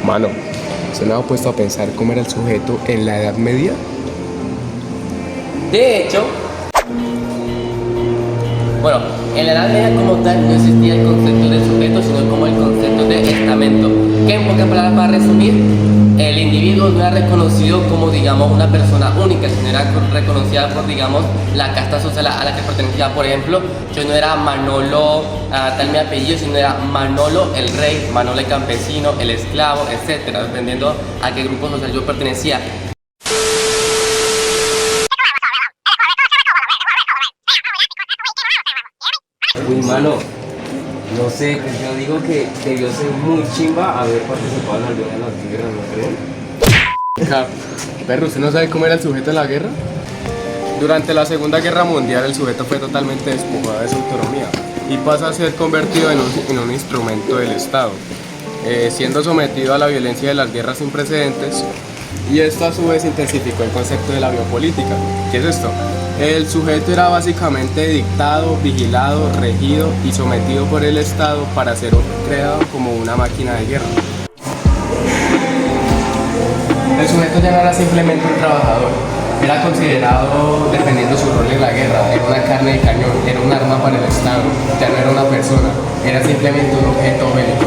Mano, ¿se no ha puesto a pensar cómo era el sujeto en la Edad Media? De hecho, bueno, en la Edad Media como tal no existía el concepto de sujeto, sino como el concepto de estamento, que en pocas palabras, para resumir, el individuo no era reconocido como, digamos, una persona única, sino era reconocida por, digamos, la casta social a la que pertenecía. Por ejemplo, yo no era Manolo, tal mi apellido, sino era Manolo el rey, Manolo el campesino, el esclavo, etcétera, dependiendo a qué grupo social yo pertenecía. Uy, mano, no sé, pues yo digo que debió ser muy chimba haber participado en alguna de las guerras, ¿no creen? Perro, ¿usted no sabe cómo era el sujeto en la guerra? Durante la Segunda Guerra Mundial el sujeto fue totalmente despojado de su autonomía y pasa a ser convertido en un instrumento del Estado, siendo sometido a la violencia de las guerras sin precedentes, y esto a su vez intensificó el concepto de la biopolítica. ¿Qué es esto? El sujeto era básicamente dictado, vigilado, regido y sometido por el Estado para ser creado como una máquina de guerra. El sujeto ya no era simplemente un trabajador, era considerado, dependiendo su rol en la guerra, era una carne de cañón, era un arma para el Estado, ya no era una persona, era simplemente un objeto bélico.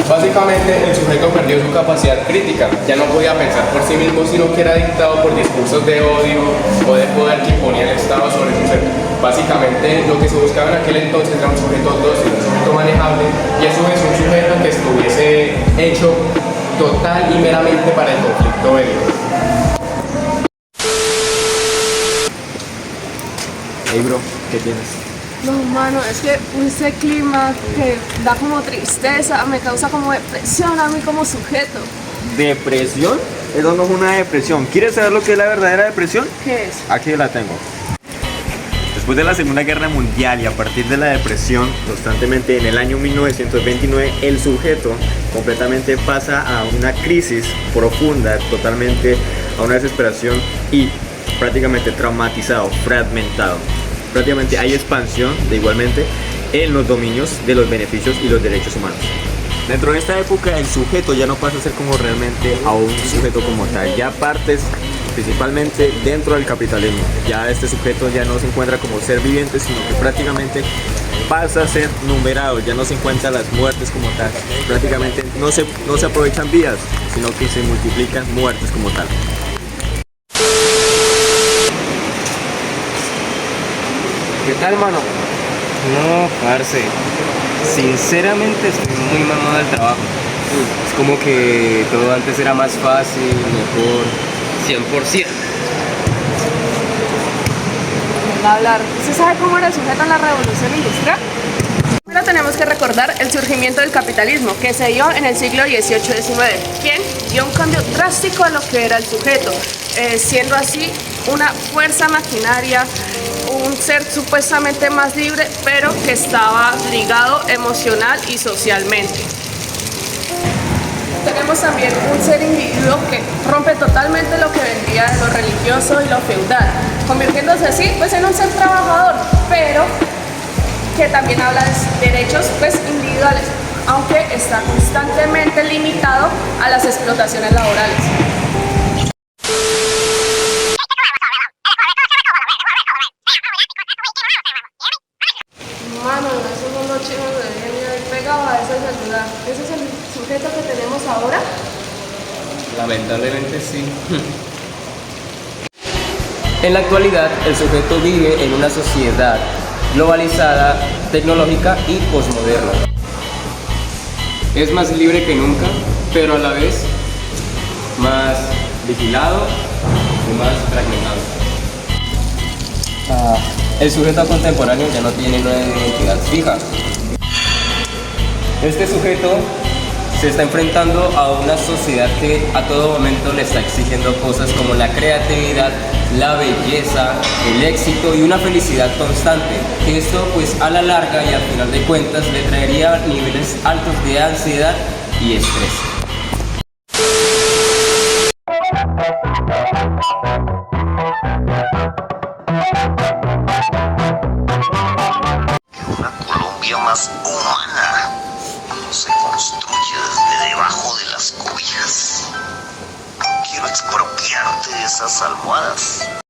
Básicamente el sujeto perdió su capacidad crítica, ya no podía pensar por sí mismo, sino que era dictado por discursos de odio o de poder que imponía el Estado sobre su ser. Básicamente lo que se buscaba en aquel entonces era un sujeto dócil, un sujeto manejable, y eso es un sujeto que estuviese hecho total y meramente para el conflicto bélico. Hey bro, ¿qué tienes? No, mano, es que ese clima que da como tristeza, me causa como depresión a mí como sujeto. ¿Depresión? Eso no es una depresión. ¿Quieres saber lo que es la verdadera depresión? ¿Qué es? Aquí la tengo. Después de la Segunda Guerra Mundial y a partir de la depresión, constantemente en el año 1929, el sujeto completamente pasa a una crisis profunda, totalmente a una desesperación y prácticamente traumatizado, fragmentado. Prácticamente hay expansión de igualmente en los dominios de los beneficios y los derechos humanos. Dentro de esta época el sujeto ya no pasa a ser como realmente a un sujeto como tal, ya partes principalmente dentro del capitalismo. Ya este sujeto ya no se encuentra como ser viviente, sino que prácticamente pasa a ser numerado, ya no se encuentran las muertes como tal. Prácticamente no se aprovechan vidas, sino que se multiplican muertes como tal. ¿Qué tal, mano? No, parce. Sinceramente estoy muy mamado del trabajo. Es como que todo antes era más fácil, mejor, 100%. Hablar. ¿Usted sabe cómo era el sujeto en la revolución industrial? Primero tenemos que recordar el surgimiento del capitalismo, que se dio en el siglo XVIII-XIX, quien dio un cambio drástico a lo que era el sujeto, siendo así una fuerza maquinaria, un ser supuestamente más libre, pero que estaba ligado emocional y socialmente. Tenemos también un ser individuo que rompe totalmente lo que vendría de lo religioso y lo feudal, convirtiéndose así pues en un ser trabajador, pero que también habla de derechos pues individuales, aunque está constantemente limitado a las explotaciones laborales. Mano, esos son los chinos de genio y pegado a esa ayudar. ¿Ese es el sujeto que tenemos ahora? Lamentablemente sí. En la actualidad, el sujeto vive en una sociedad globalizada, tecnológica y posmoderna. Es más libre que nunca, pero a la vez más vigilado y más fragmentado. El sujeto contemporáneo ya no tiene una identidad fija. Este sujeto se está enfrentando a una sociedad que a todo momento le está exigiendo cosas como la creatividad, la belleza, el éxito y una felicidad constante. Esto pues a la larga y al final de cuentas le traería niveles altos de ansiedad y estrés. Una Colombia más humana se construye desde debajo de esas almohadas.